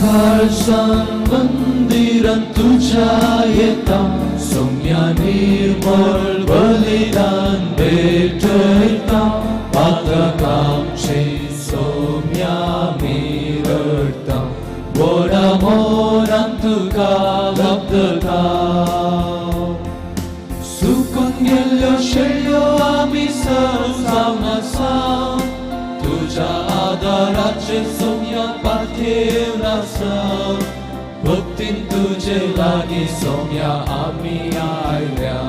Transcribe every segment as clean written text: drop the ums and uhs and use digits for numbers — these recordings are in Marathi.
खालसा मंदिरात तुझ्या येता सौम्या निर्मळ बलिदान भेटता पातकांचे सौम्या मिरडता वडा मोरान तुका लब्धता सुकून गेल्यो शेळयो आमी जावन आसा तुझ्या आदाराचे सौम्या पार्थेव आसा भक्तीन तुझे लागी सौम्या आमी आयल्या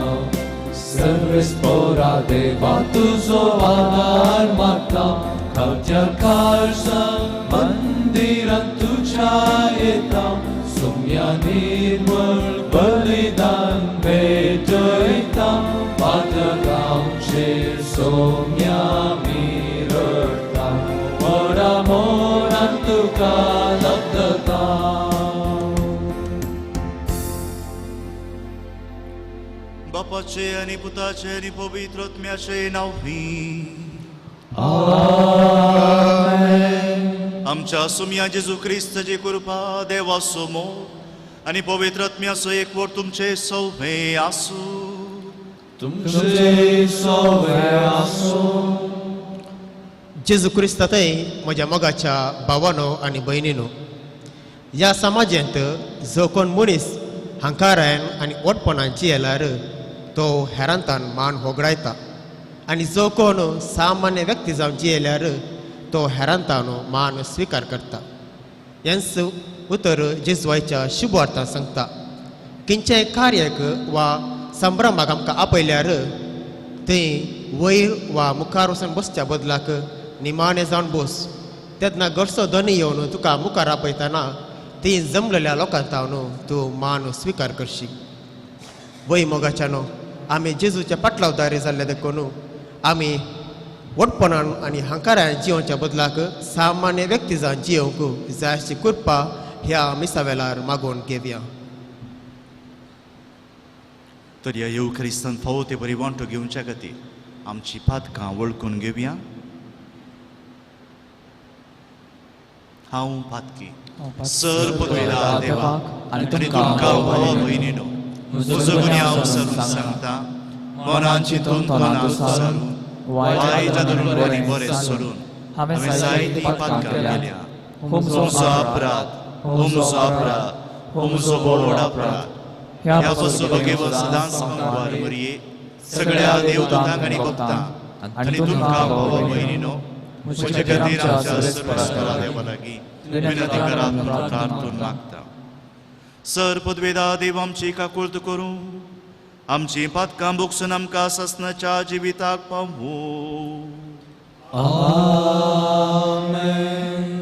सर्वेस्परा देवा तुझो आदार मागता खावच्या खालसा मंदिरात तुझ्या येता सौम्या निर्मळ बलिदान भेटयता पातकांचेर सौम्या मिरडता वडा मोरान तुका लब्धता बापाचे आणि पुताचे आणि पवित्रत्म्याचे नावी आमच्या सुम्या जेजू ख्रिस्ताची कृपा देवा समोर आणि पवित्रत्म्याचो एकवट तुमचे सौभे आसू तुमचे सौभे आसू जेजू क्रिस्तातय म्हज्या मोगाच्या भावानो आनी भयणीनो ह्या समाजांत जो कोण मनीस हंकारान आनी ओटपणान जियेल्यार तो हेरांतान मान होगडायता आनी जो कोण सामान्य व्यक्ती जावन जियेल्यार तो हेरांतान मान स्विकार करता हेंच उतर जेजुवाच्या शुभ अर्थान सांगता खंयच्याय कार्याक वा संभ्रमाक आमकां आपयल्यार थंय वयर वा मुखार वचून बसच्या बदलाक निमाणें जावन बस तेन्ना घरचो धनी येवन तुका मुखार आपयतना ती जमलेल्या लोकांतावन तूं मान स्विकार करशी वय मोगाच्यानो आमी जेजूच्या पाटलावदारी जाल्ले देखून आमी वटपणान आनी हंकारान जियोवच्या बदलाक सामान्य व्यक्ती जावन जियोवंक जाय अशी कृपा ह्या मिसावेलार मागून घेवया तर ह्या येऊ ख्रिस्तान फावो ते बरी वांटो घेवच्या खातीर आमची पातकां वळखून घेवया हांव पातकी सर पदवेला देवाक आनी तुमकां भावा भयणीनो म्हजो गुन्यांव विसरून सांगता मनान चिंतून तोंडान विसरून वायट धरून बरें बरें सोडून हांवें जायतीं पातकां केल्या हो म्हजो अपराध हो म्हजो अपराध हो म्हजो व्हड अपराध ह्या पासून भगेव सदांच मंगळवार मरये सगळ्या देवदूतांक आनी भक्तांक आनी तुमकां भावा भयणीनो म्हजे खातीर आमच्या सर्वेस्परा देवा लागीं विनंती करात म्हणून प्रार्थून मागता सर पदवेदा देव आमची काकुळट करूं आमची पातकां भोगसून आमकां ससनाच्या जिविताक पावूं आमेन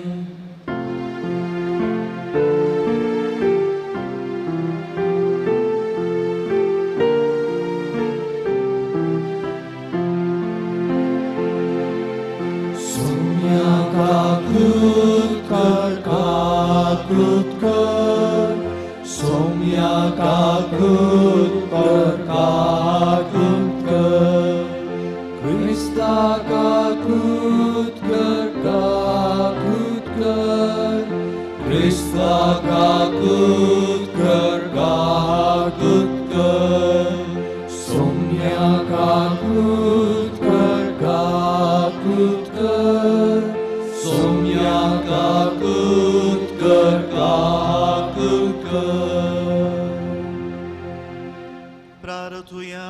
सौम्या काकुळट कर सौम्या काकुळट कर Krista काकुळट कर Krista काकुळट कर सौम्या काकुळट कर सौम्या काकुळट कर प्रार्थूया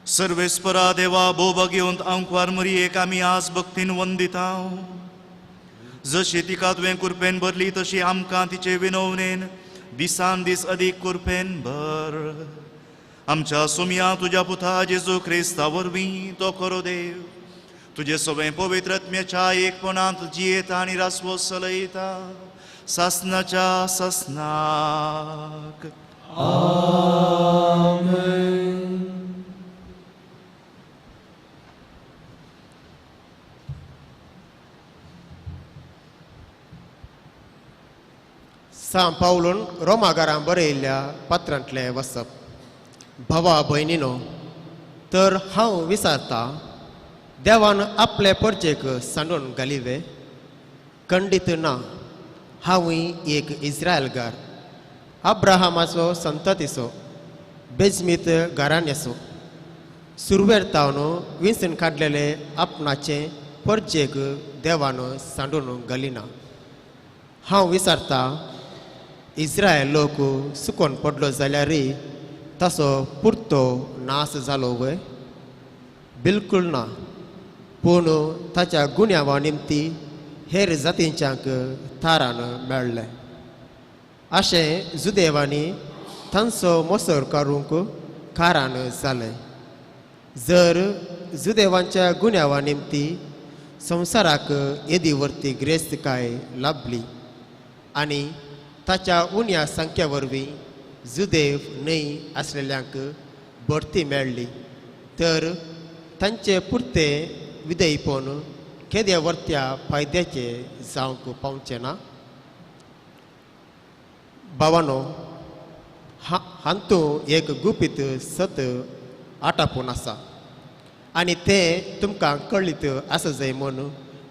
सर्वेस्परा देवा बोबा घेवन अंकवार मरयेक आमी आज भक्तीन वंदिता जशी तिका तुवें कुरपेन भरली तशी आमकां तिचे विनवणेन दिसान दीस अदीक कुरपेन भर आमच्या सुम्या तुज्या पुता जेजू क्रिस्ता वरवीं तो खरो देव तुजे सगळें पवित्रत्म्याच्या एकपणांत जियेता आनी रासवो चलयता सासनाच्या ससनाक आमेन सांग पावलून रोमागारां बरयल्ल्या पत्रांतलें वचप भावा भयणीनो तर हांव विचारता देवान आपले परचेक सांडून घालिवे खंडीत ना हांवूय एक इस्रायलकार अब्राहमाचो संततीचो बेजमीत घराण्याचो सुरवेर तावन विंचून काडलेले आपणाचे परजेक देवान सांडून घालिना. हांव विचारता इस्रायल लोक सुकोन पडलो जाल्यारय ताचो पुरतो नाश जालो वय? बिलकुल ना. पूण ताच्या गुन्यांवा निमती हेर जातींच्यांक थारान मेळ्ळें. अशें जुदेवांनी तांचो मोसर काडूंक कारान जालें. जर जुदेवांच्या गुन्यांवा निमती संवसाराक येदी व्हरती गिरेस्तकाय लाभली आनी ताच्या उण्या संख्ये वरवीं जुदेव न्हय आसलेल्यांक बढती मेळ्ळी तर तांचे पुरते विधेयपण केद्या वर्त्या फायद्याचे जावंक पावचें ना? भावानो, हातूंत एक गुपीत सत आटापून आसा आनी तें तुमकां कळीत आसा जाय म्हूण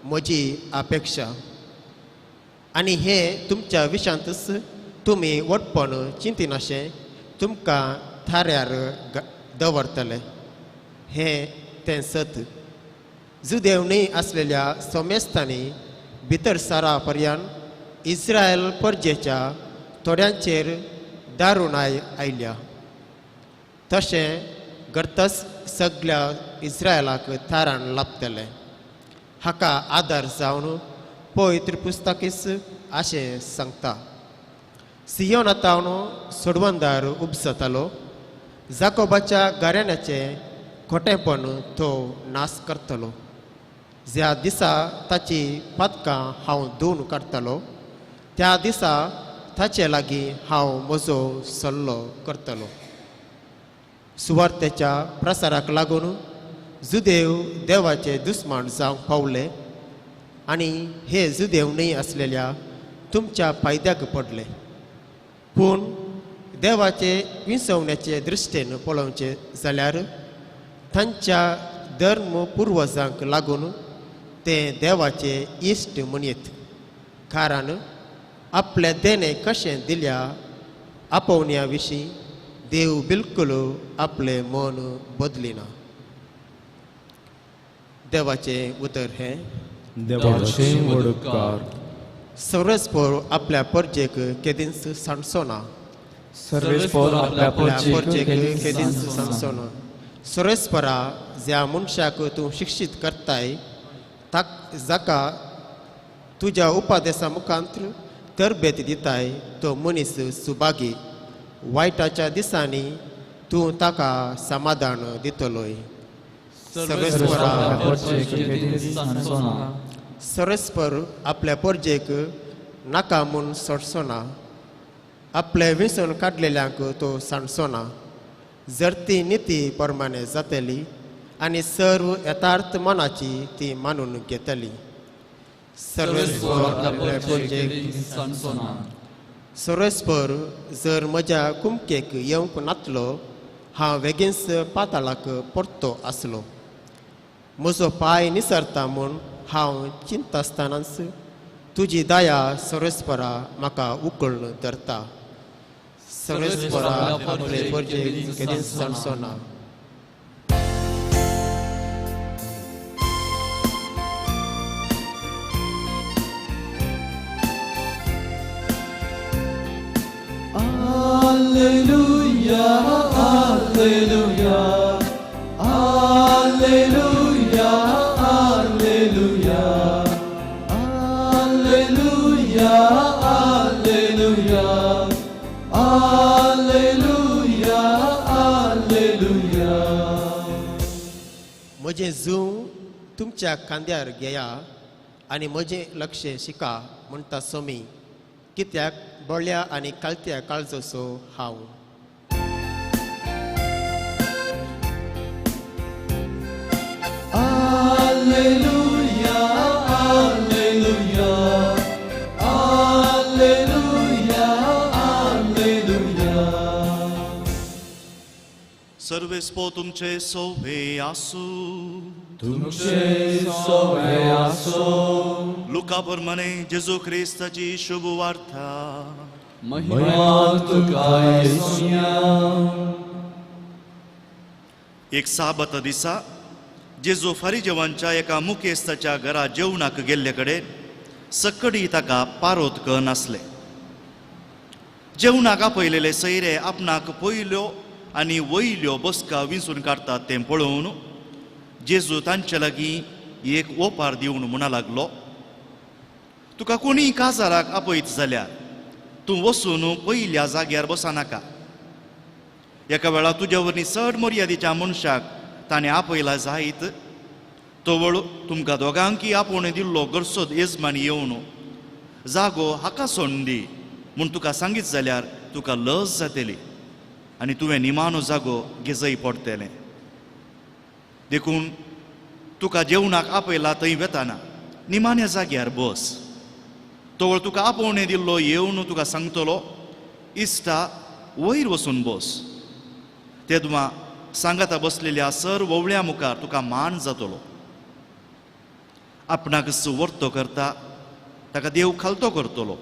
म्हजी अपेक्षा. आनी हें तुमच्या विशांतच तुमी वटपण चिंतिनाशें तुमकां थाऱ्यार दवरतले. हें तें सत जुदेव न्हय आसलेल्या सोमेस्तांनी भितर सारा पर्यंत इस्रायल परजेच्या थोड्यांचेर दारुणाय आयल्या. तशें घडतच सगळ्या इस्रायलाक थारान लाभतलें. हाका आदार जावन पवित्र पुस्तकीच अशें सांगता. सियोनातावन सोडवंदार उबसतालो, जाकोबाच्या घराण्याचें खोटेपण तो नाश करतलो. ज्या दिसा ताची पातकां हांव धुवन काडटलो त्या दिसा ताचे लागीं हांव म्हजो सल्लो करतलो. सुवार्तेच्या प्रसाराक लागून जुदेव देवाचे दुस्मान जावंक पावले आनी हे जुदेव न्हय आसलेल्या तुमच्या फायद्याक पडले. पूण देवाचे विंसवण्याचे दृश्टेन पळोवचें जाल्यार तांच्या धर्म पुर्वजांक लागून ते देवाचे इश्ट म्हणयत. कारण आपले देणे कशें दिल्या आपोवण्या विशीं देव बिलकुल आपले मन बदलिना. देवाचें उतर हें, देवाचे वडकार. सर्वेस्पर आपल्या परजेक केदींच सांडचोना. सर्वेस्पर आपल्या परजेक केदींच केदींच सांडचोना. सर्वेस्परा ज्या मनशाक तूं शिक्षीत करताय जाका तुज्या उपादेशा मुखांत तरबेत दिताय तो मनीस सुभागी. वायटाच्या दिसांनी तूं ताका समाधान दितलोय. सर्वेस्पर आपल्या परजेक नाका म्हूण सोडचोना. आपले विंचून काडलेल्यांक तो सांडचोना. जर ती निती प्रमाणे जातली आनी सर्व यथार्थ मनाची ती मानून घेतली. सर्वेस्पर आपल्या परजेक सर्वेस्पर जर म्हज्या कुमकेक येवंक नातलो हांव बेगीनच पाताळाक परतो आसलो. म्हजो पांय निसरता म्हूण हांव चिंतासतनाच तुजी दया सर्वेस्परा म्हाका उखलून धरता. सर्वेस्परा आपले परजेक केदींच सांडचोना. Alleluia, alleluia, alleluia, alleluia, alleluia, alleluia, alleluia, alleluia. म्हजें जीव तुमच्या खांद्यार घेया आनी म्हजें लक्ष शिका म्हणटा सोमी. कित्याक बोळ्या आनी कालत्या काळजोचो हांव. Alleluia, alleluia, alleluia, alleluia. सर्व सर्वेस्पो तुमचे सोवे आसू. तुमचे सोवे आसो. लुका प्रमाणे जेजू ख्रिस्ताची शुभ वार्ता. महिमा तुका येसुया. एक साबत दिसा जेजू फारिजेवांच्या एका मुखेस्ताच्या घरा जेवणाक गेल्ले कडेन सकडी ताका पारोतक नासले. जेवणाक आपयलेले सैरे आपणाक पयल्यो आनी वयल्यो बसका विंचून काडटात तें पळोवन जेजू तांचे लागीं एक ओपार दिवन म्हणा लागलो, तुका कोणी काजाराक आपयत जाल्यार तूं वचून पयल्या जाग्यार बसनाका. एका वेळा तुज्या वरवीं चड मर्यादेच्या मनशाक ताणें आपयला जायत, तो वेळ तुमकां दोगांकी आपोवणें दिल्लो गरसोद येजमान येवन जागो हाका सोडून दी म्हूण तुका सांगीत जाल्यार तुका लज जातली आनी तुवें निमाणो जागो घेजय पडटलें. देखून तुका जेवणाक आपयला थंय वेताना निमाण्या जाग्यार बस. तो वेळ तुका आपोवणें दिल्लो येवन तुका सांगतलो, इश्टा वयर वचून बस. तेदुआ सांगाता बसलेल्या सर ववळ्या मुखार तुका मान जातलो. आपणाक वर्तो करता ताका देव खालतो करतलो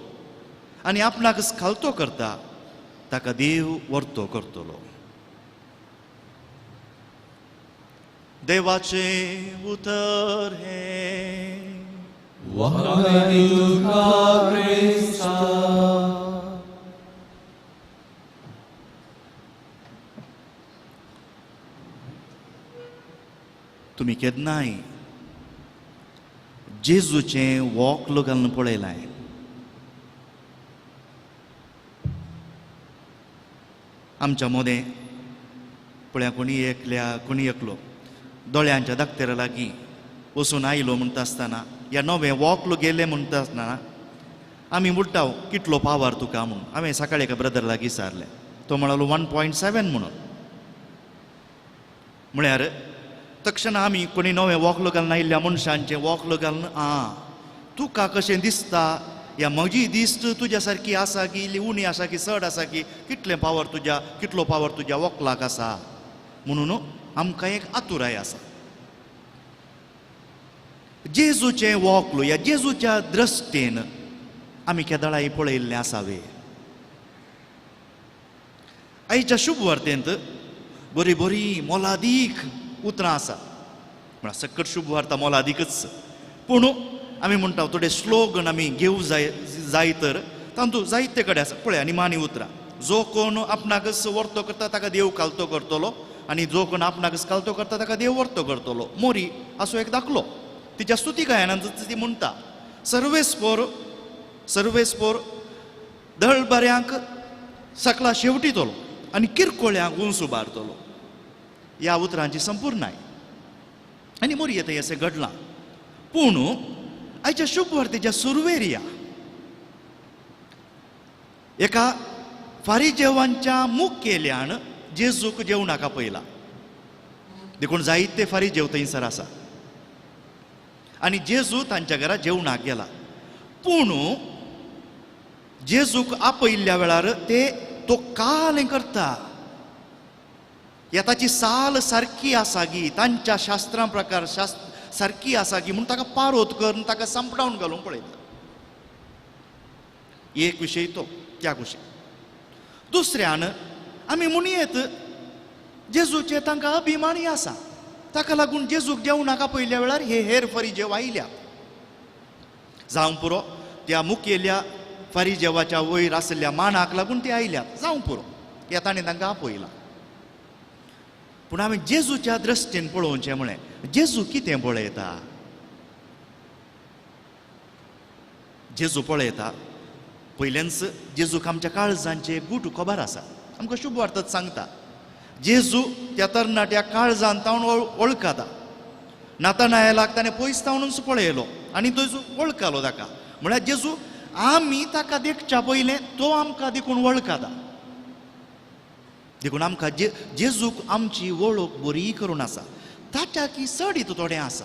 आनी आपणाक खालतो करता ताका देव वर्तो करतलो. देवाचे उतर हे. वहागानी तुका क्रिस्ता. तुमी केन्नाय जेजूचें वोकल घालून पळयलाय? आमच्या मदें पळया कोणी एकलो दोळ्यांच्या दाक्तेरा लागीं वचून आयलो म्हणटा आसतना ह्या नवें वोकल गेलें म्हणटा आसतना आमी म्हणटाव कितलो पावर तुका म्हणून. हांवें सकाळीं एका ब्रदर लागीं विचारलें, तो म्हणालो 1.7 म्हणून. म्हळ्यार तक्षण आमी कोणी नवें वोकल घालून आयिल्ल्या मनशांचें वोकल घालून तुका कशें दिसता, या म्हजी दिस्त तुज्या सारकी आसा की इल्ली उणी आसा की चड आसा की कितलो पावर तुज्या वोकलाक आसा म्हणून आमकां एक आतुराय आसा. जेजूचें वोकल या जेजूच्या दृश्टेन आमी केदळाय पळयल्लें आसावे. आयच्या शुभ वार्तेंत बरी बरी मोलादीक उतरां आसा. म्हळ्यार सकट शुभ वार्ता मोलादीकच, पूण आमी म्हणटा थोडे स्लोगन आमी घेवं जाय तर तातूंत जायते कडेन आसा. पळया निमाणी उतरां. जो कोण आपणाकच वर्तो करता ताका देव खालतो करतलो आनी जो कोण आपणाकच खालतो करता ताका देव वर्तो करतलो. मोरी असो एक दाखलो तिच्या स्तुती गायनांत ती म्हणटा, सर्वेस्पोर दळबऱ्यांक सकला शेवटी तोलो आनी किरकोळ्यांक उंच उबारतलो. ह्या उतरांची संपूर्णाय आनी मोरी येता अशें घडलां. पूण आयच्या शुभ वार्तेच्या सुरवेर या एका फारिजेवांच्या मुखेल्यान जेजूक जेवणाक आपयला. देखून जायते फारिजेव थंयसर आसा आनी जेजू तांच्या घरा जेवणाक गेला. पूण जेजूक आपयल्ल्या वेळार तो काल करता. ताची साल सारकी आसा गी, तांच्या शास्त्रां प्रकार सारकी आसा गी म्हणून ताका पारोत करून ताका संपडावन घालूंक पळयता. एक विशय तो त्या कुशी. दुसऱ्यान आमी म्हणयेत जेजूचे तांकां अभिमानी आसा, ताका लागून जेजूक जेवणाक आपयल्या वेळार हे हेर फारिजेव आयल्या. जावं पुरो त्या मुखेल्या फारिजेवाच्या वयर आसलेल्या मानाक लागून ते आयल्यात, जावं पुरो ह्या ताणें तांकां आपयला. पूण आमी जेजूच्या दृश्टेन पळोवचें म्हळें जेजू कितें पळयता. जेजू पळयता पयलेंच जेजूक आमच्या काळजांचे गूट खबर आसा. आमकां शुभ वार्तांत सांगता जेजू त्या तरणाट्या काळजांत तावन वळखता. नातानायलाक ताणें पयस तावनूच पळयलो आनी तो वळखलो ताका. म्हळ्यार जेजू आमी ताका देखच्या पयलें तो आमकां देखून वळखता. देखून आमकां जेजूक आमची वळख बरी करून आसा. ताच्या की चड थोडें आसा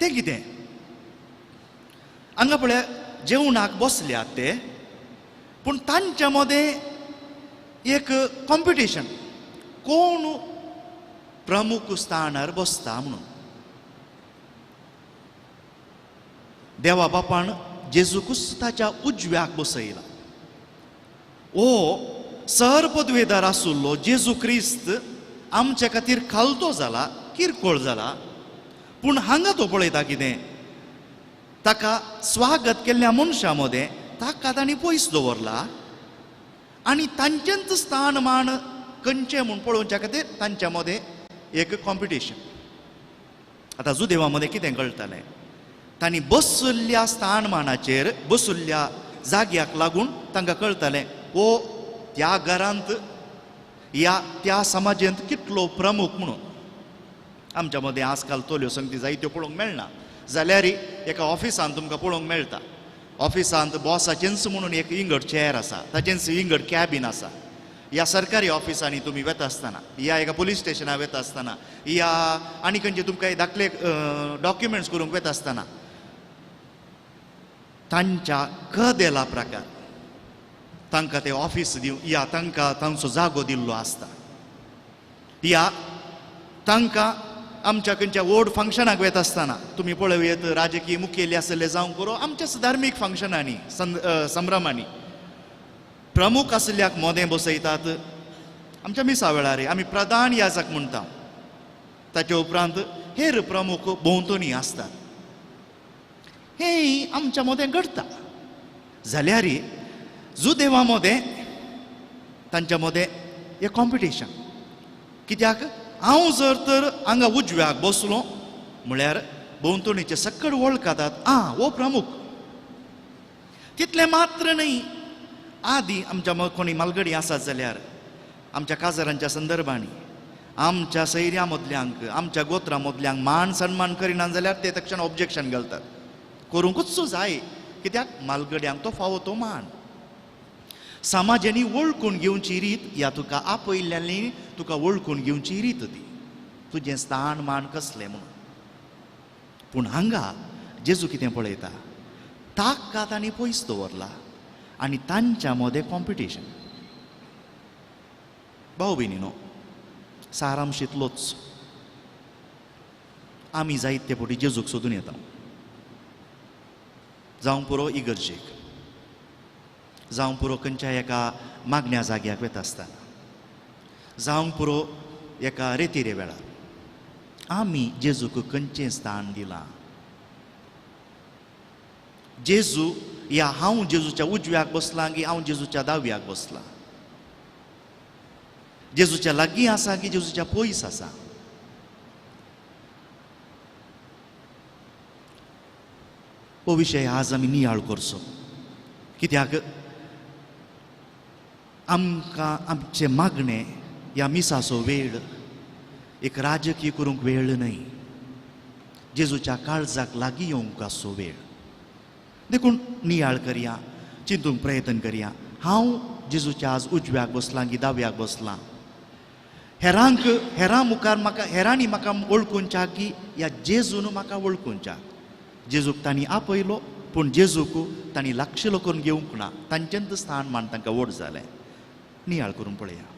तें कितें. हांगा पळय जेवणाक बसल्यात ते, पूण तांच्या मदें एक कॉम्पिटिशन. कोण प्रमुख स्थानार बसता म्हणून. देवा बापान जेजू क्रिस्ताच्या उजव्याक बसयला. ओ सरपदवेदार आसुल्लो जेजू क्रिस्त आमच्या खातीर खालतो जाला, किरकोळ जाला, पूण हांगा तो पळयता कितें, ताका स्वागत केल्ल्या मनशां मदें ताका तांणी पयस दवरला आनी तांच्यांत स्थानमान खंयचें म्हूण पळोवच्या खातीर तांच्या मदें एक कॉम्पिटिशन. आतां जुदेवा मदें कितें कळटलें, तांणी बसल्ल्या स्थानमानाचेर बसल्ल्या जाग्याक लागून तांकां कळटलें ओ त्या घरांत या त्या समाजांत कितलो प्रमुख म्हणून. आमच्या मदें आजकाल तोल्यो संगती जायत्यो पळोवंक मेळना, जाल्यार एका ऑफिसांत तुमकां पळोवंक मेळटा. ऑफिसांत बॉसाचेंच म्हणून एक विंगड चॅर आसा, ताचेंच विंगड कॅबीन आसा. ह्या सरकारी ऑफिसांनी तुमी वेता आसतना, या एका पुलीस स्टेशनार वेता आसतना, या आनी खंयचे तुमकां दाखले डॉक्युमेंट्स करूंक वेता आसतना तांच्या कदेला प्रकार तांकां ते ऑफिस दिवं, या तांकां तांचो जागो दिल्लो आसता, या तांकां आमच्या खंयच्या व्हड फंक्शनाक वेता आसतना तुमी पळयत राजकीय मुखेली आसले जावं करो आमच्याच धार्मीक फंक्शनांनी संभ्रमांनी प्रमुख आसल्याक मोदें बसयतात. आमच्या मिसा वेळार आमी प्रधान याजक म्हणटा, ताचे उपरांत हेर प्रमुख भोंवतणी आसतात. हें आमच्या मदें घडटा. जाल्यार जुदेवा मदें तांच्या मदें एक कॉम्पिटिशन. कित्याक हांव जर तर हांगा उजव्याक बसलो म्हळ्यार भोंवतणीचे सकड वळखतात हो प्रमुख. तितलें मात्र न्ही, आदी आमच्या कोणी मालगडी आसात जाल्यार आमच्या काजारांच्या संदर्भांनी आमच्या सैऱ्या मदल्यांक आमच्या गोत्रा मदल्यांक मान सन्मान करिनात जाल्यार ते तक्षण ऑब्जेक्शन घालतात. करूंकूच जाय, कित्याक मालगड्यांक तो फावो तो मान. समाजांनी वळखून घेवची रीत या तुका आपयल्ल्यांनी तुका वळखून घेवची रीत ती, तुजें स्थान मान कसलें म्हणून. पूण हांगा जेजू कितें पळयता, ताका तांणी पयस दवरला आनी तांच्या मदें कॉम्पिटिशन. भाऊ भयणीनो, सारांश इतलोच, आमी जायते फावटी जेजूक सोदून येता. जावं पुरो इगर्जेक, जावं पुरो खंयच्या एका मागण्या जाग्याक वेता आसतना, जावं पुरो एका रेतीरे वेळार आमी जेजूक खंयचें स्थान दिलां. जेजू या हांव जेजूच्या उजव्याक बसलां की हांव जेजूच्या दाव्याक बसलां, जेजूच्या लागीं आसा की जेजूच्या पयस आसा. हो विशय आज आमी नियाळ करचो, कित्याक आमकां आमचे मागणे ह्या मिसाचो वेळ एक राजकीय करूंक वेळ न्हय, जेजूच्या काळजाक लागीं येवंकाचो वेळ. देखून नियाळ करया, चिंतूंक प्रयत्न करया, हांव जेजूच्या आज उजव्याक बसलां की दाव्याक बसलां. हेरां मुखार म्हाका हेरांनी म्हाका वळखूंच्या की ह्या जेजून म्हाका वळखूंच्या. जेजूक तांणी आपयलो पूण जेजूक तांणी लागशिल्लो करून घेवंक ना, तांच्यांत स्थान मान तांकां व्हड जालें. नियाळ करून पळया.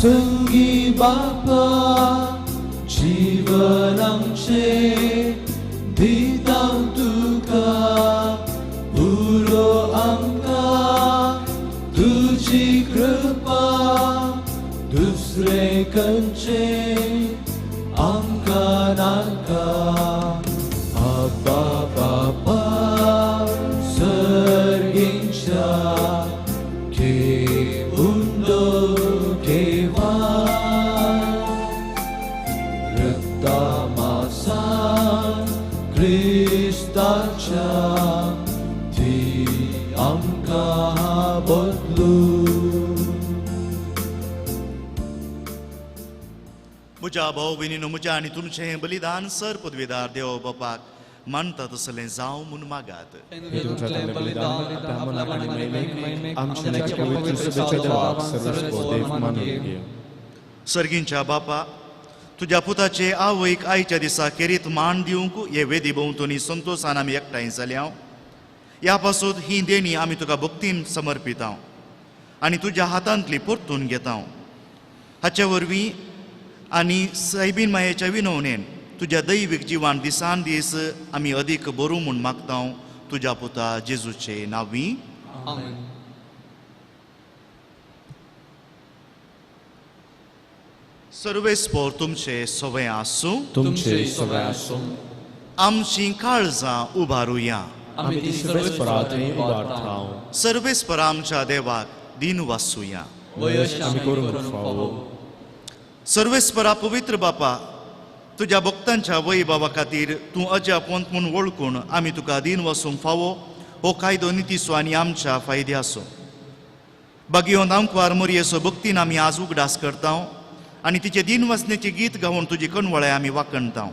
संगी बापा जीवनांचे दिता तुका पुरो आमकां तुजी कृपा दुसरे खंयचे आमकां नाका. आबा बापा बदलू म्हज्या भाव भयणीनो, म्हज्या आनी तुमचें हें बलिदान सर पदवीदार देव बापाक मानता तसलें जावं म्हूण मागात. तुमचें बलिदान आमोनाक आनी महिमेक आमचे नॅक्स्ट पवित्र सभेच्या देवाक सर्वस्व मानून घे. सर्गींच्या बापा, तुज्या पुताचे आवयक आयच्या दिसा खेरीत मान दिवंक हे वेदी भोंवतणी संतोशान आमी एकठांय जाल्या. ह्या पासून ही देणी आमी तुका भक्तीन समर्पिता आनी तुज्या हातांतली परतून घेता. हाचे वरवीं आनी सायबीन मायेच्या विनवणेन तुज्या दैवीक जिवान दिसान दीस आमी अदीक बरू म्हूण मागता तुज्या पुता जेजूचे नांवी. आमेन. सर्वेस्पोर तुमचे सवय आसूं. तुमचे सगळे आसूं. आमची काळजां उबारुया. आमी ती सर्वेस्परात उबारतांव. सर्वेस्पर आमच्या देवाक दिन वासूया. आमी करून फावो. सर्वेस्परा पवित्र बापा, तुज्या भक्तांच्या वैभवा खातीर तूं अजापंत म्हूण वळखून आमी तुका दिन वसूंक फावो हो कायदो नितीसो आनी आमच्या फायद्याचो. बागयोंत आमकां मोरयेचो भक्तीन आमी आज उगडास करता आनी तिचे दिन वसणेचें गीत गावन तुजी कणवळे आमी वाकणता.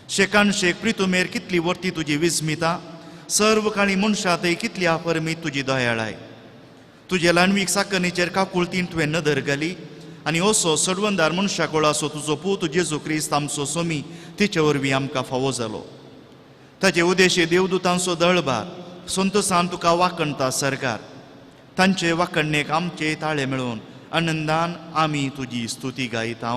शेकान शेक प्रितुमेर कितली वर्ती तुजी विस्मिता, सर्व काळी मनशांतय कितली आफरमीत तुजी दयाळाय. तुजे ल्हानवीक साकणेचेर काकुळतीन तुवें नदर घाली आनी असो सडवंदार मनशा कोळासो तुजो पूत जेजू क्रिस्त आमचो सोमी तिचे वरवीं आमकां फावो जालो. ताचे उद्देशी देवदूतांचो दळबार संतोशान तुका वाकणटा सरकार. तांचे वाकणणेक आमचे ताळे मेळोवन आनंदान आमी तुजी स्तुती गायता.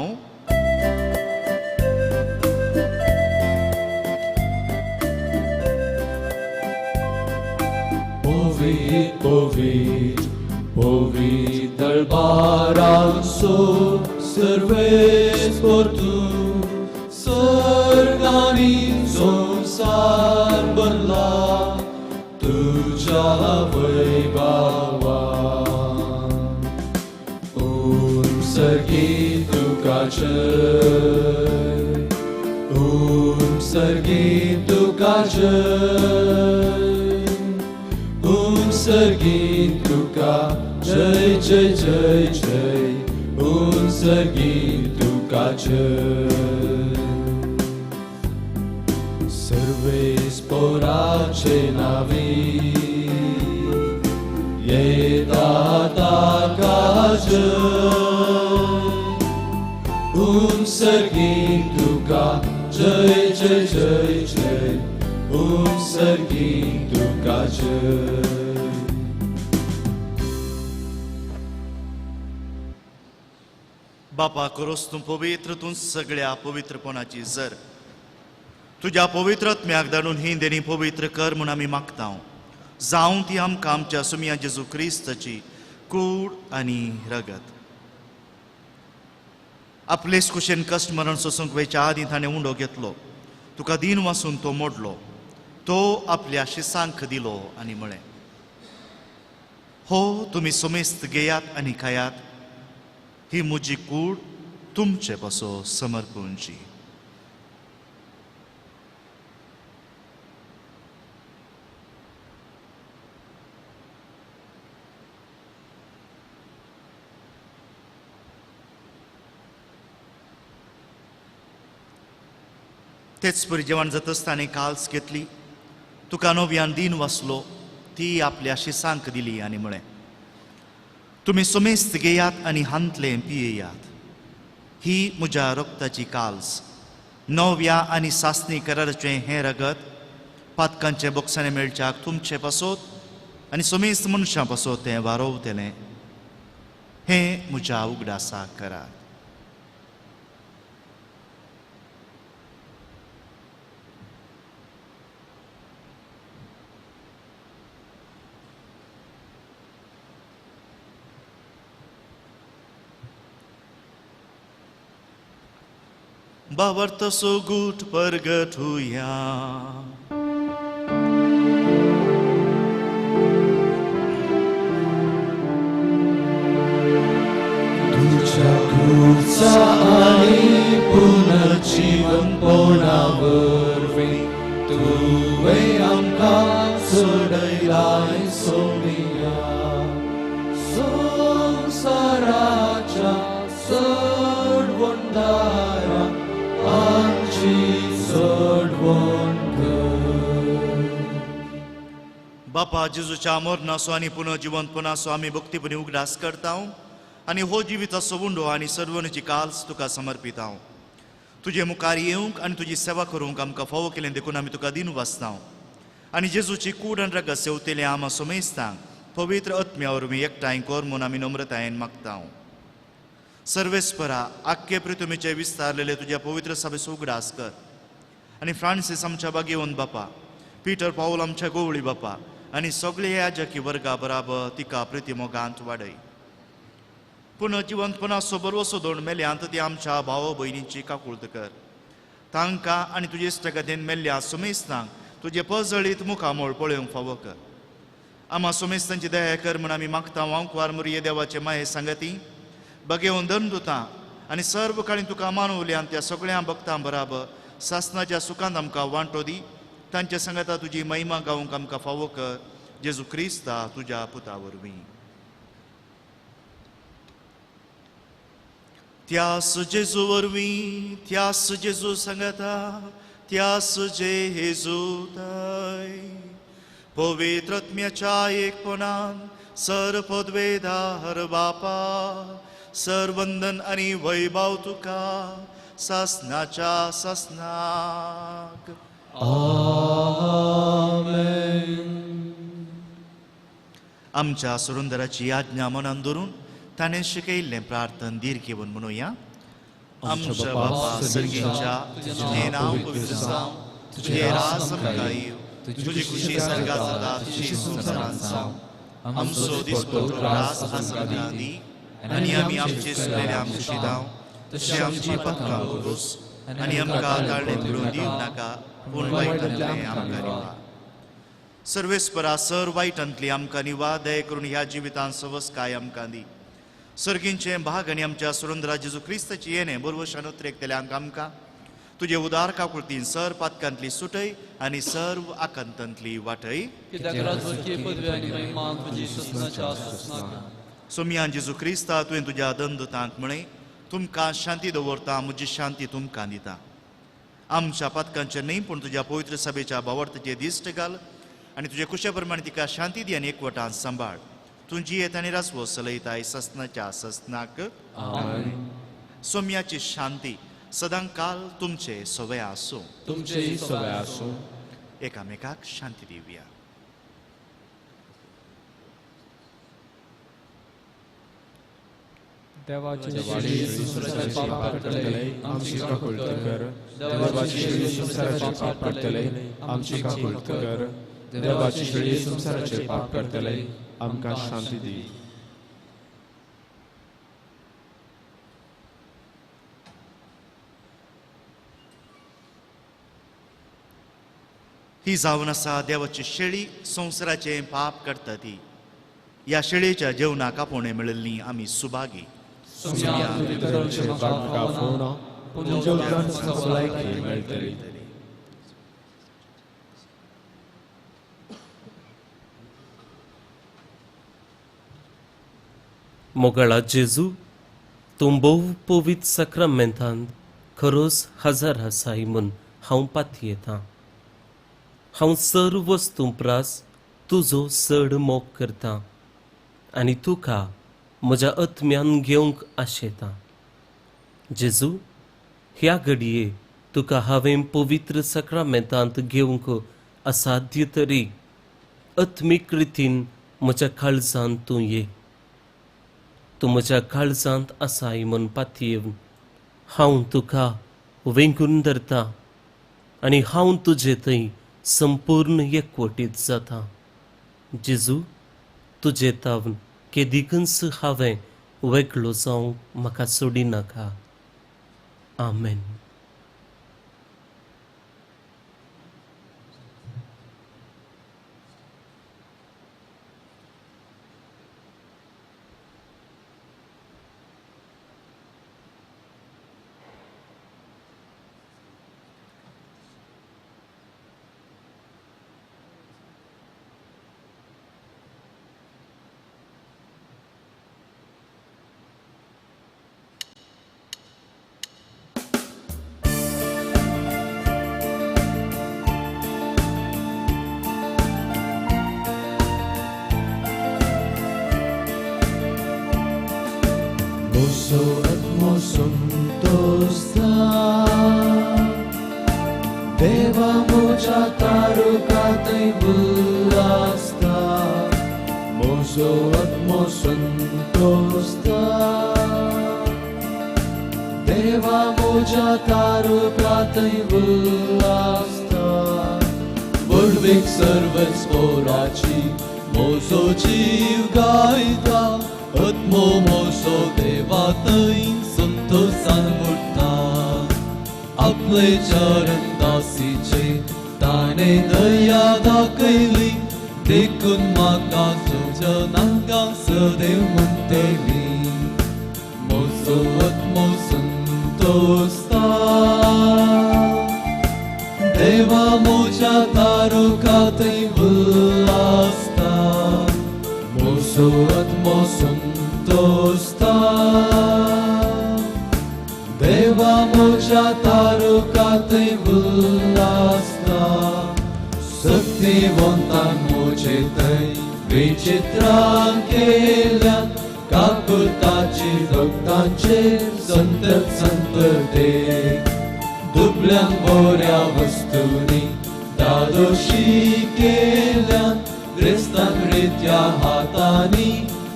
Povit, povit, povit दरबारांचो सर्वेस्पर तूं, सर्गांनी संसार भरला तुज्या वैभवान. सर्गी तुका जय, सर्गी तुका जय, सर्गी तुका जय जय जय जय, सर्गी तुका जय. सर्वेस्पराचे नावी येता ताका जय, सर्गी तुका जय जय जय जय, सर्गी तुका जय. बापा, करोस तूं पवित्र, तूं सगळ्या पवित्रपणाची जर तुज्या पवित्रत्म्याक धाडून ही देणी पवित्र कर म्हूण आमी मागता. जावं ती आमकां आमच्या सुमिया जेजू क्रिस्ताची कूड आनी रगत. आपलेच कुशेन कश्ट मरण सोसूंक वेच्या आदीं ताणें उंडो घेतलो. तुका दिन वासून तो मोडलो. तो आपल्या शिसांक दिलो आनी म्हळें, हो तुमी समेस्त घेयात आनी खायात. ही म्हजी कूड तुमचे पासो समर्पूंची. तेच परी जेवण जाता आसतना काल्स घेतली. तुका नव्यान दिन वाचलो. ती आपल्या शिसांक दिली आनी म्हळें, तुमी समेस्त घेयात आनी हांतलें पियेयात. ही म्हज्या रक्ताची काल्स, नव्या आनी सासणी कराराचें हें रगत पातकांचे बोक्साने मेळच्याक तुमचे पासोत आनी समेस्त मनशां पासोत तें वारोवतलें. हें म्हज्या उगडासाक करात. बावर्त सो गुट परगट हुया. तुझ्या क्रूचा आणि पुनर्जीवन पोणावरवी तुवे आमकां सोडयलाय सोमी. चढवण दारा आमची चढवण कर. बापा जेजूच्या मरणाचो आनी पुनः जिवंतपणाचो आमी भक्तीपणी उगडास करता आनी हो जिविताचो उंडो आनी सर्वणीची काल्स तुका समर्पिता. तुजे मुखार येवंक आनी तुजी सेवा करूंक आमकां फावो केलें देखून आमी तुका दिन वाचता आनी जेजूची कूड आनी रगत सेवतेले आमा सोमेस्तांक पवित्र आत्म्या वरवीं एकठांय कर म्हूण आमी नम्रतायेन मागता. सर्वेस्परा आख्खे पृथ्वीचे विस्तारलेले तुज्या पवित्र सभेचो उगडास कर आनी फ्रांसीस आमच्या बागेवन बापा, पिटर पाऊल आमच्या गोवळी बापा आनी सगळे याजकी वर्गा बराबर तिका प्रितीमोगांत वाडय. पुनः जिवंतपणाचो बरवसो दोन मेल्यांत ती आमच्या भाव भयणींची काकुळट कर. तांकां आनी तुजे इश्टगतीन मेल्ल्या सुमेस्तांक तुजे पजळीत मुखामोळ पळोवंक फावो कर. आमा सुमेस्तांची दया कर म्हूण आमी मागता. वांकवार मुरये देवाचे माये सांगती बगेवन दंडुतां आनी सर्व काळी तुका मानवल्यान त्या सगळ्या भक्तां बराबर सासनाच्या सुखांत आमकां वांटो दी. तांच्या सांगता तुजी महिमा गावंक आमकां फावो कर. जेजू क्रिस्ता तुज्या पुता वरवीं. त्यास जेजू वरवीं, त्यास जेजू सांगता, त्यास जेजू थंय पवित्र आत्म्याच्या एकपणान सर पदवेदार बापा, सरवंदन आनी वैभव तुका सासनाच्या सासनाक. आमच्या सुरुंदराची आज्ञा मनान धरून ताणें शिकयल्लें प्रार्थन दीर घेवन म्हणुया. आमच्या बापा सर्गीच्या तुझें नांव पवित्र जावं, तुझें राज आमकां येवं, तुजी खुशी सर्गात जाता तशी संवसारांत जावं. आमचो दिसपट्टो रास आमकां दी आनी आमी आमचे सुटलेल्यांक खुशीदाव तशी आमची पातकां करूस आनी आमकां ताळणेंत पडून दिवं नाका पूण वायटांतलें आमकां निवार. सर्वेस्परा सर वायटांतली आमकां निवार. दया करून ह्या जिवितांत सवस काय आमकां दी. सर्गींचे भाग आनी आमच्या सुरंदरा जेजू क्रिस्ताची येणें बरोवशान उतरेकतेल्यांक आमकां तुजे उदार काकुळतीन सर पातकांतली सुटय आनी सर्व आकांतांतली वाटय. सोम्यान जेजू क्रिस्ता तुवें तुज्या दंदतांक म्हळें तुमकां शांती दवरता, म्हजी शांती तुमकां दिता. आमच्या पातकांचे न्हय पूण तुज्या पवित्र सभेच्या भावार्थाचे दिश्ट घाल आनी तुजे कुशे प्रमाणे तिका शांती दी आनी एकवटान सांबाळ. तुजी येत आनी रासवो चलयताय ससनाच्या ससनाक. सोम्याची शांती सदां काल तुमचे सोवे आसूं. तुमचेही सोवे आसूं. एकामेकाक शांती दिवया. देवाची संसाराची पाप करतले आमची काकुळट कर. देवाची शेळी संसाराची पाप करतले आमची काकुळट कर. देवाची शेळी संसाराचे पाप करतले आमकां शांती दी. ही जावन आसा देवाची शेळी संवसाराचे पाप करता ती. ह्या शेळयेच्या जेवणाक आपोवणे मेळिल्लीं आमी सुभागी. मोगळा जेजू तूं भोव पवित्र सक्रामेंतांत खरोच हजार आसाय म्हूण हांव पातयेतां. हांव सर्व वस्तू प्रास तुजो चड मोग करतां आनी तुका म्हज्या आत्म्यान घेवंक आशेतां. जेजू ह्या घडये तुका हांवें पवित्र सक्रामेंतांत घेवंक असाध्य तरी आत्मीक रितीन म्हज्या काळजांत तूं ये. तूं म्हज्या काळजांत आसाय म्हूण पातयेवन हांव तुका वेंगून धरतां आनी हांव तुजे थंय संपूर्ण एकवटीत जाता. जेजू तुजे तावन केदिकच हांवें वेगळो जावंक म्हाका सोडिनाका. आमेन. Moso atmo suntosta Deva moja tarukatai bulasta Moso atmo suntosta Deva moja tarukatai bulasta Vorbek servant sporachi Moso जीव गायता आत्मो मोसो देवातैन संतोषान मोठा आपले चरण दासीचे ताने दया दाखयली देखून म्हाका तुझ्या नांगांक सदैव म्हणटली मोसो आत्मो संतोषता देवा मोच्या तारुकातै उल्हासता मोसो आत्मो संतोषता देवा मोच्या तारुकातै उल्हासता शक्तिवंतान मोचे थंय विचित्रां केल्यान काकुळताची रक्तांचेर संतत संतते दुबळ्यांक बऱ्या वस्तूंनी दादोशी केल्यान क्रिस्तान रित्या हातांनी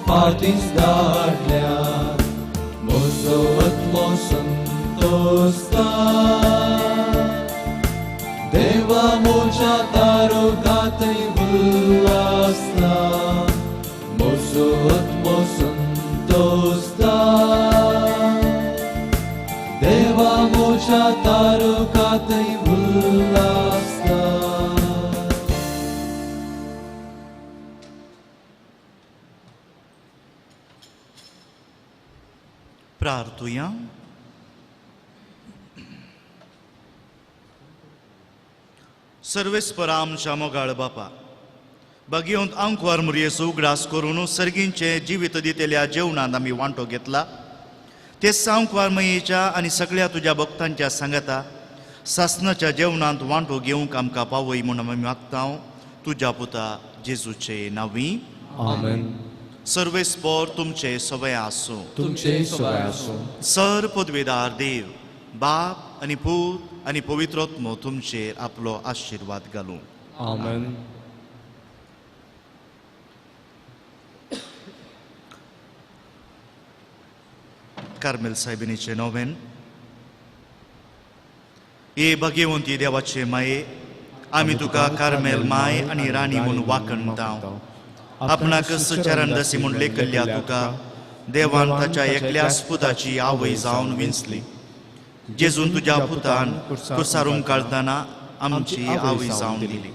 फाटींच धाडल्यात मोसो आत्मो संतोषता देवा मोच्या तारुकातै उल्हासता मोसो आत्मो संतोषता देवा मोच्या तारुकातै उल्हासता प्रार्थुया. सर्वेस्परा आमच्या मोगाळ बापा बगयंत आंकवार मुरयेचो उगडास करून सर्गींचे जिवीत दितेल्या जेवणांत आमी वांटो घेतला ते सांकवार मयेच्या आनी सगळ्या तुज्या भक्तांच्या सांगता सासनाच्या जेवणांत वांटो घेवंक आमकां पावय म्हूण आमी मागता तुज्या पुता जेजूचे नांवी आमेन. सर्वेस्पर तुमचे सवय आसूं. तुमचे सवय आसूं. सर पदवेदार देव बाप आनी पूत आनी पवित्रोत्म तुमचेर आपलो आशिर्वाद घालूं. आमेन. कार्मेल साहेबिनीचे नोवेन. हे भगवंती देवाचे माये आमी तुका कार्मेल माय आनी राणी म्हूण वाखणटा. आपणाक सचरण दसी म्हूण लेखल्या तुका देवान ताच्या एकल्या पुताची आवय जावन विंचली. जेजून तुज्या पुतान कुसारून काळतना आमची आवय जावन दिली.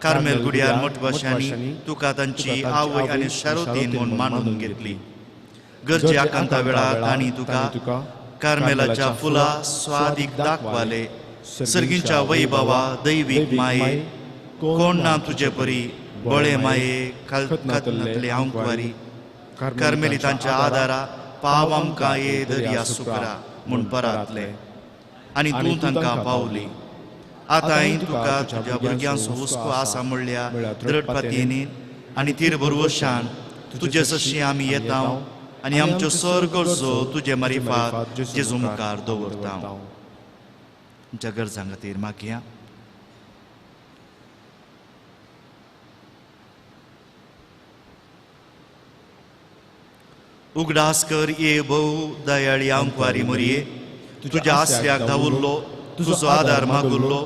कार्मेल गुड्यार मोठभाशांनी तुका तांची आवय आनी शारोतीन म्हूण मानून घेतली. गरजे आकांता वेळार तांणी तुका कार्मेलाच्या फुला स्वादीक दाखवाले. सर्गींच्या वैभवा दैवीक माये कोण ना तुजे परी बळे माये खतनातले आंकवारी कार्मेलितांच्या आदारा पाव आमकां ये दर्या सुकरा म्हूण परातले आनी तूं तांकां पावली. आतां तुका तुज्या भुरग्यांचो हुस्को आसा म्हणल्या दृढपतीन आनी तीर भरवशान तुजे सशी आमी येता आनी आमच्यो सर गरजो तुजे मारिफात जेजू मुखार दवरता. आमच्या गरजां खातीर मागया. उगडास कर ये भोव दयाळी आंकवारी मरये तुज्या आसऱ्याक धांवुल्लो तुजो आदार मागुल्लो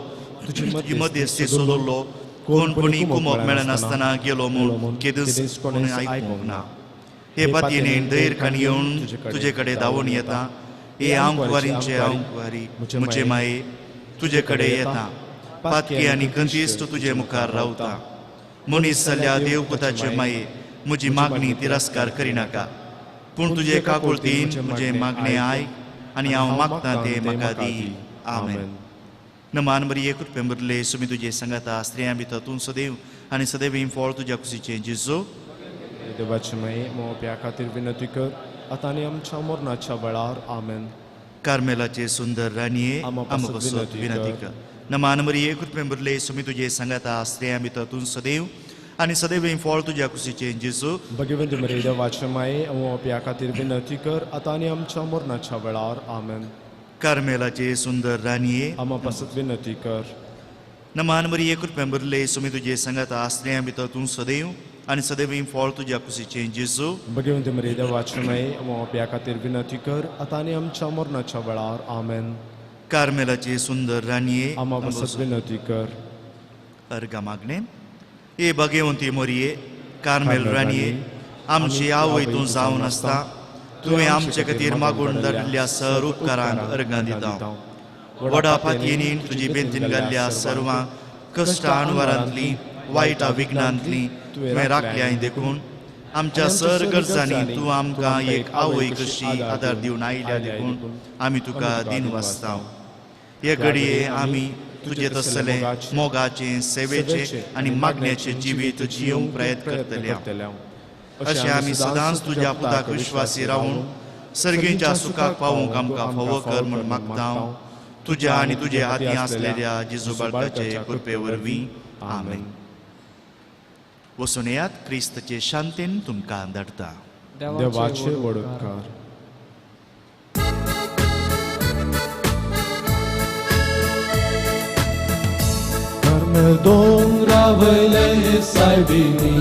तुजी मध्यस्थी सोदुल्लो कोणपणी कुमोक मेळनासतना गेलो म्हूण केदीस कोणें आयकूंक ना. हे पातयेन धैर्यान येवन तुजे कडेन धांवून येता. हे आंकवारींचे आंकवारी म्हजे माये तुजे कडेन येता. पातकी आनी कंतिश्ट तुजे मुखार रावता. मनीस जाल्ल्या देवपुताचे माये म्हजी मागणी तिरस्कार करिनाका पूण तुजे काकुळतीन म्हजे मागणे आयक आनी हांव मागतां ते म्हाका दी. आमेन. नमान मरिये कृपे भरले सुमी तुजे सांगाता स्त्रियां भितर तूं सदैव आनी सदैव फळ तुज्या कुशीचे जेजू. देवाचे माये मोप्या खातीर विनंती कर आतां आनी आमच्या मरणाच्या वेळार. आमेन. कार्मेलाचे सुंदर राणये आमकां विनंती कर. नमान मरिये कृपे भरले सुमी तुजे सांगाता स्त्रियां भितर तूं सदैव आनी सदैव फळ तुज्या कुशीचे जेजू भगवंत मरेदा वाचमाये अमो आपल्या खातीर विनंती कर आता आनी आमच्या मरणाच्या वेळार आमेन. कार्मेलाचे सुंदर राणीये आम्हा पासत विनंती कर. नमान मरिये कृपया भरले सुमी तुझे संगत आसल्या भितर तूं सदैव आनी सदैव फळ तुज्या कुशीचे जेजू भगवंत मरेदा वाचमाये अमो आपल्या खातीर विनंती कर आता आनी आमच्या मरणाच्या वेळार आमेन. कार्मेलाचे सुंदर राणीये आम्हा पासत विनंती कर. अर्गा मागणे ए भगवंती मोरये कार्मेल राणीये आमची आवय तूं जावन आसता तुवें आमचे खातीर मागून धरल्या सर उपकारांक अर्गां दिता. वडा फातयेनीन तुजी बेंतीन घाल्ल्या सर्वांक कश्टां अणवारांतली वायटा विघ्नांतली तुवें राखल्याय देखून आमच्या सर गरजांनी तूं आमकां एक आवय कशी आदार दिवन आयल्या देखून आमी तुका दिन वाचता. हे घडये आमी तुजे तसले मोगाचे सेवेचे आनी मागण्याचे जिवीत जिवंक प्रयत्न करतले. अशें आमी सदांच तुज्या पुताक विश्वासी रावून सर्गेच्या सुखाक पावूंक आमकां फावो कर म्हूण मागता. तुज्या आनी तुजे हाती आसलेल्या जेजू बाळकाचे कृपे वरवीं आमेन. वचून येयात क्रिस्ताचे शांतेन तुमकां धाडटा. देवाचे वडकार. Carmel dongraवयले सायबीनी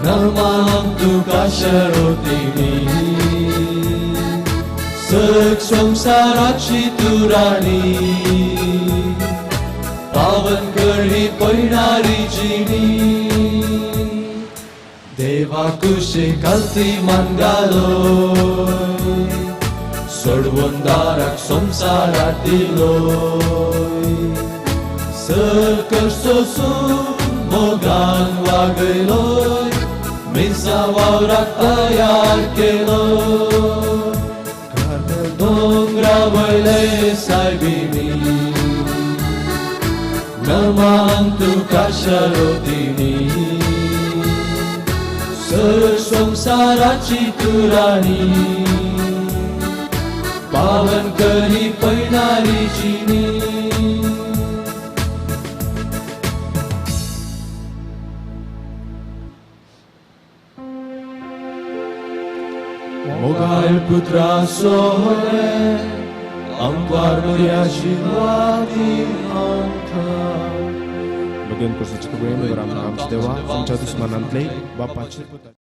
नमान तुका शरोतिनी सग संसाराची तू राणी पावन करी पळणारी जिणी देवा कुशे घालती मान घालोय सोडवून दाराक संसारात दिलोय सकळ सोसून मोगान वागयलोय मिसा वावराक तयार केलोय कार्मेल दोंगरावयले सायबीनी नमान तुका शरोतिनी सर संसाराची तू राणी पावन करी पळणारी जिणी मोगाल पुत्रा सोहले अंबार मोर्याची वादी अंथा भगवंत कृष्णाचे कृपेन बराम आमचे देवा आमच्या दुस्मानांतले बापाचे पुत्र